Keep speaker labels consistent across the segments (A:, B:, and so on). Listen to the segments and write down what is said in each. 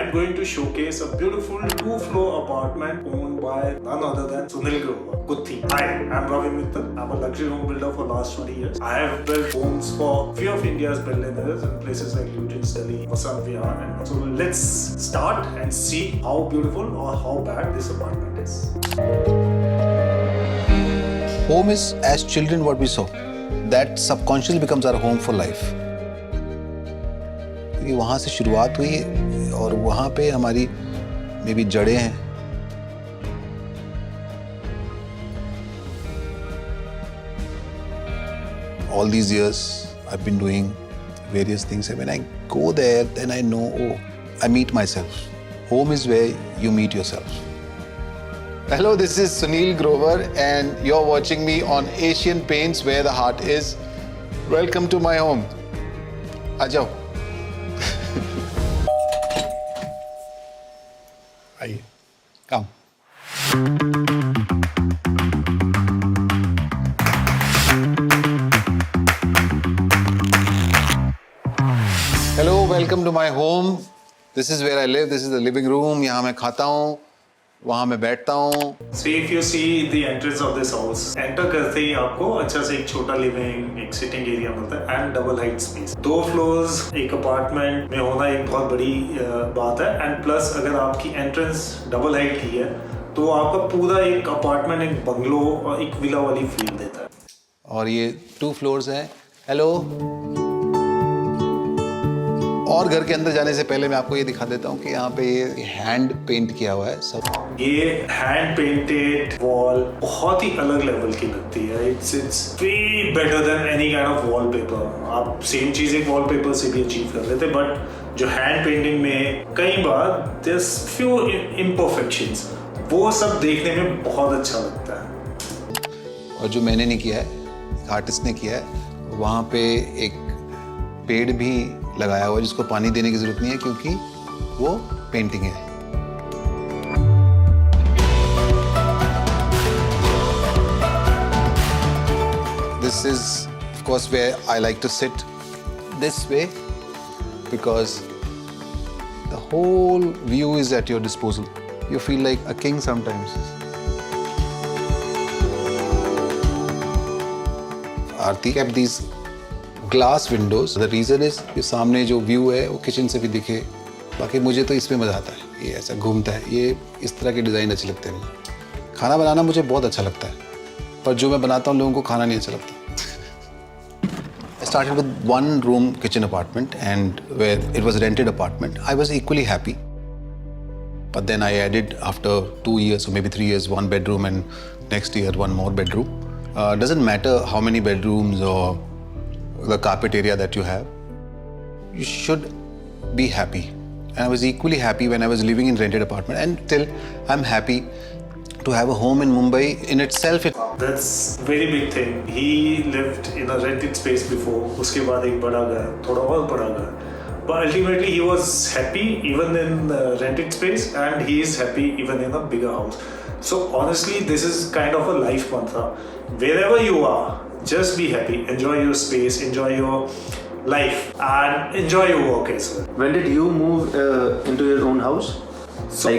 A: am going to showcase a beautiful 2-floor apartment owned by none other than Sunil Grover. Good thing. Hi, I'm Ravi Mittal. I'm a luxury home builder for last 20 years. I have built homes for few of India's billionaires in places like Lutyens, Delhi, Vasant Vihar, and so let's start and see how beautiful or how bad this apartment is.
B: Home is as children what we saw. That subconsciously becomes our home for life. क्योंकि वहाँ से शुरुआत हुई और वहाँ पे हमारी may be जड़ें हैं. All these years I've been doing various things, and when I go there, then I know, oh, I meet myself. Home is where you meet yourself. Hello, this is Sunil Grover and you're watching me on Asian Paints, where the heart is. Welcome to my home. आ जाओ. आइए. Come. Hello, welcome to my home. This is where I live. This is the living room. यहाँ मैं खाता हूँ, वहाँ मैं बैठता हूँ.
A: So if you see the entrance of this house, enter करते ही आपको अच्छा से एक छोटा लिविंग, एक सिटिंग एरिया मिलता है and double height space. 2 floors एक अपार्टमेंट में होना एक बहुत बड़ी बात है. एंड प्लस अगर आपकी एंट्रेंस डबल हाइट की है तो आपका पूरा एक अपार्टमेंट एक बंगलो और एक विला वाली फील देता है.
B: और ये 2 फ्लोर्स हैं. हेलो. और घर के अंदर जाने से पहले मैं आपको ये दिखा देता हूँ कि यहाँ पे ये हैंड पेंट किया हुआ है सब.
A: ये हैंड पेंटेड वॉल बहुत ही अलग लेवल की लगती है. It's way better than any kind of wallpaper. आप सेम चीज एक वॉलपेपर से भी अचीव कर लेते, बट जो हैंड पेंटिंग में कई बार देयर्स फ्यू इम्परफेक्शंस, वो सब देखने में बहुत अच्छा लगता है.
B: और जो मैंने नहीं किया है, आर्टिस्ट ने किया है, वहाँ पे एक पेड़ भी लगाया हुआ है जिसको पानी देने की जरूरत नहीं है क्योंकि वो पेंटिंग है. This is of course where I like to sit this way because the whole view is at your disposal. You feel like a king sometimes. Aarti kept these glass Windows. The reason is कि सामने जो view है वो kitchen से भी दिखे. बाकी मुझे तो इसमें मज़ा आता है. ये ऐसा घूमता है. ये इस तरह के डिज़ाइन अच्छे लगते हैं मुझे. खाना बनाना मुझे बहुत अच्छा लगता है, पर जो मैं बनाता हूँ लोगों को खाना नहीं अच्छा लगता. I started with 1 room kitchen apartment and where it was rented apartment. I was equally happy. But then I added after 2 years or maybe 3 years 1 bedroom and next year 1 more bedroom. Doesn't matter how many bedrooms or the carpet area that you have, you should be happy. And I was equally happy when I was living in rented apartment, and till I'm happy to have a home in Mumbai in itself.
A: That's very big thing. He lived in a rented space before. उसके बाद एक बड़ा घर, थोड़ा और बड़ा घर. But ultimately he was happy even in rented space and he is happy even in a bigger house. So honestly, this is kind of a life mantra. Wherever you are, just be happy, enjoy your space, enjoy your life, and enjoy your work as well.
C: When did you move into your own house?
A: So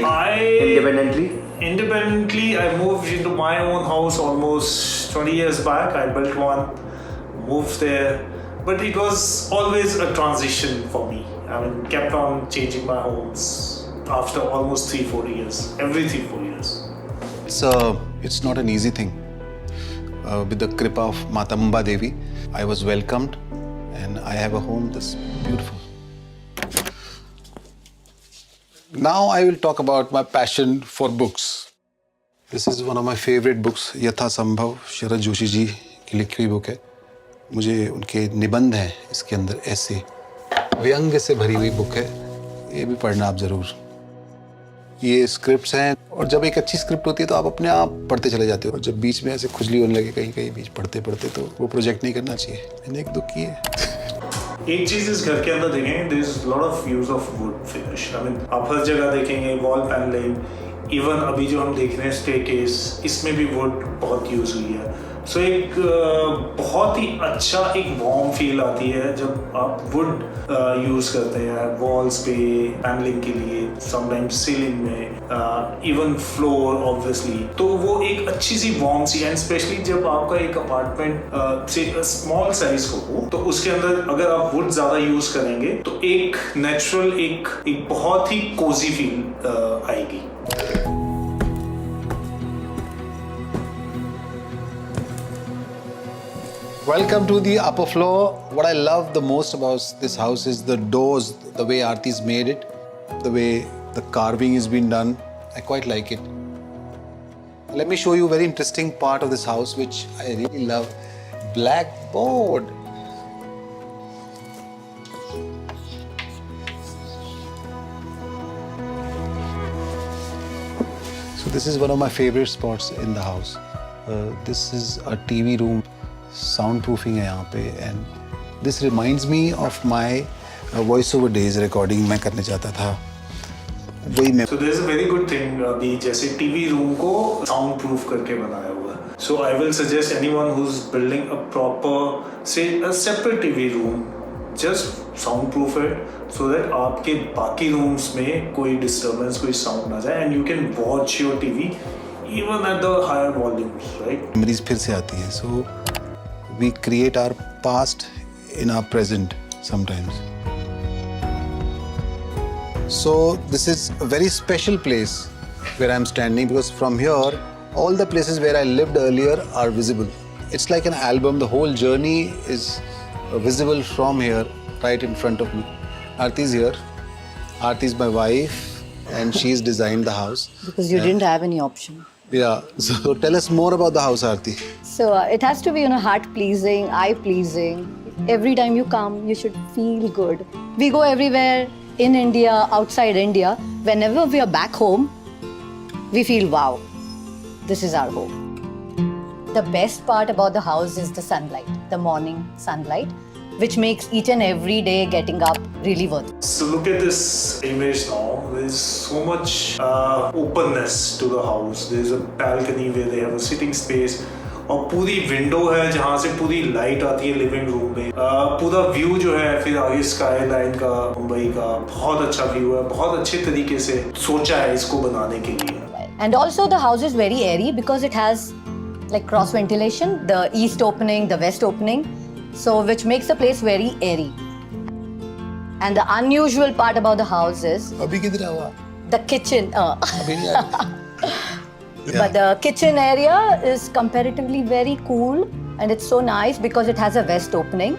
C: Independently,
A: I moved into my own house almost 20 years back. I built one, moved there, but it was always a transition for me. I mean, kept on changing my homes after almost 3-4 years, every 3-4 years.
B: It's not an easy thing. With the kripa of Mata Mumba Devi, I was welcomed and I have a home that's beautiful. Now I will talk about my passion for books. This is one of my favorite books, Yatha Sambhav, Sharad Joshi ji की लिखी हुई book है. मुझे उनके निबंध हैं इसके अंदर, ऐसे व्यंग्य से भरी हुई बुक है. ये भी पढ़ना आप जरूर. ये स्क्रिप्ट्स हैं और जब एक अच्छी स्क्रिप्ट होती है तो आप अपने आप पढ़ते चले जाते हो. और जब बीच में ऐसे खुजली होने लगे कहीं कहीं बीच पढ़ते पढ़ते, तो वो प्रोजेक्ट नहीं करना चाहिए. मैंने 1-2 किए.
A: एक चीज इस घर के अंदर देखेंगे, there is lot of use of wood finish. I mean आप हर जगह देखेंगे वॉल पैनलिंग. इवन अभी जो हम देख रहे हैं स्टेयरकेस, इसमें भी वुड बहुत यूज हुई है. सो एक बहुत ही अच्छा एक वार्म फील आती है जब आप वुड यूज करते हैं वॉल्स पे पैनलिंग के लिए, समटाइम्स सीलिंग में, इवन फ्लोर ऑब्वियसली। तो वो एक अच्छी सी वार्म सी, एंड स्पेशली जब आपका एक अपार्टमेंट से स्मॉल साइज को हो तो उसके अंदर अगर आप वुड ज्यादा यूज करेंगे तो एक नेचुरल एक बहुत ही कोजी फील आएगी।
B: Welcome to the upper floor. What I love the most about this house is the doors, the way Aarti's made it, the way the carving has been done. I quite like it. Let me show you a very interesting part of this house which I really love. Blackboard. So this is one of my favorite spots in the house. This is a TV room. Soundproofing है यहाँ पे, and this reminds me of my voice over days recording मैं करने जाता था, वही मैं।
A: So there is a very good thing अभी जैसे टीवी रूम को साउंड प्रूफ करके बनाया हुआ है। So I will suggest anyone who is building a proper से a separate TV room, just soundproof it so that आपके बाकी रूम्स में कोई डिस्टर्बेंस, कोई साउंड ना जाए, and you can watch your TV even at the higher volumes, right.
B: Memories फिर से आती है, सो we create our past in our present sometimes. So this is a very special place where I'm standing, because from here all the places where I lived earlier are visible. It's like an album. The whole journey is visible from here, right in front of me. Aarti is here. Aarti is my wife and she's designed the house.
D: Because you didn't have any option.
B: Yeah, so tell us more about the house, Aarti.
D: So it has to be, heart pleasing, eye pleasing. Every time you come, you should feel good. We go everywhere in India, outside India. Whenever we are back home, we feel, wow, this is our home. The best part about the house is the sunlight, the morning sunlight, which makes each and every day getting up really worth it.
A: So look at this image now. There's so much openness to the house. There's a balcony where they have a sitting space. और पूरी window है जहाँ से पूरी light आती है living room में। पूरा व्यू जो है फिर आगे स्काई लाइन का, मुंबई का बहुत अच्छा व्यू है। बहुत अच्छे तरीके से सोचा है इसको बनाने के लिए।
D: And also the house is very airy because it has like cross ventilation, the east opening, the west opening. So which makes the place very airy. And the unusual part about the house is
B: अभी किधर हुआ?
D: the kitchen.
B: अभी नहीं आया।
D: But the kitchen area is comparatively very cool, and it's so nice because it has a west opening.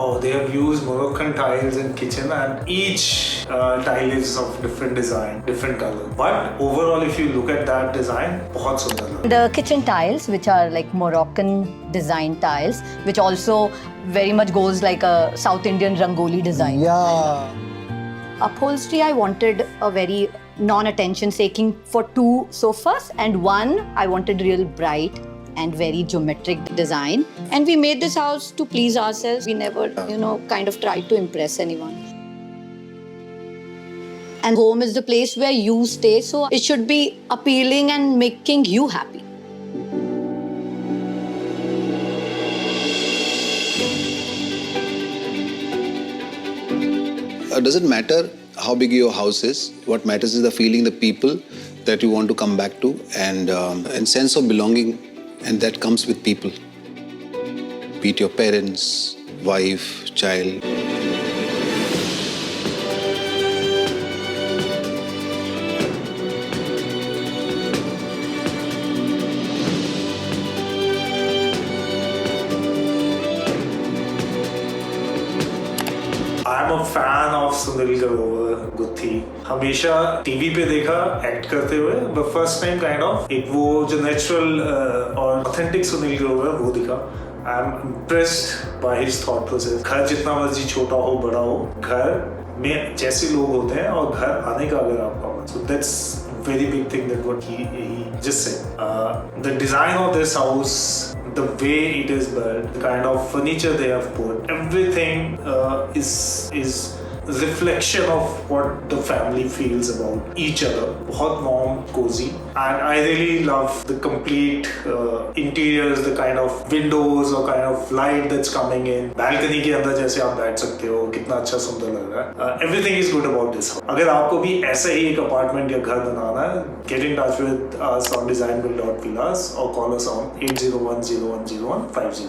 A: Oh, they have used Moroccan tiles in kitchen, and each tile is of different design, different color. But overall, if you look at that design, बहुत सुंदर लग रहा है।
D: The kitchen tiles, which are like Moroccan design tiles, which also very much goes like a South Indian Rangoli design.
B: Yeah.
D: Upholstery, I wanted a very non-attention seeking for 2 sofas, and one I wanted real bright and very geometric design. And we made this house to please ourselves. We never, kind of tried to impress anyone. And home is the place where you stay, so it should be appealing and making you happy.
B: Doesn't matter how big your house is. What matters is the feeling, the people that you want to come back to, and sense of belonging, and that comes with people. Be it your parents, wife, child.
A: I am a fan of Sunil Grover गुत्थी। हमेशा TV पे देखा act करते हुए, but first time kind of एक वो जो natural और ऑथेंटिक सुनील ग्रोवर वो दिखा। I am impressed by his thought process. घर जितना मर्जी छोटा हो बड़ा हो, घर में जैसे लोग होते हैं और घर आने का अगर आपका मन, so that's very big thing that what he just said. The design of this house, the way it is built, the kind of furniture they have put, everything is reflection of what the family feels about each other. बहुत warm, cozy, and I really love the complete interiors, the kind of windows or kind of light that's coming in. Balcony के अंदर जैसे आप बैठ सकते हो, कितना अच्छा सुंदर लग रहा है. Everything is good about this. अगर आपको भी ऐसा ही एक अपार्टमेंट या घर बनाना है, get in touch with us on designbuild.villas or call us on 801010150.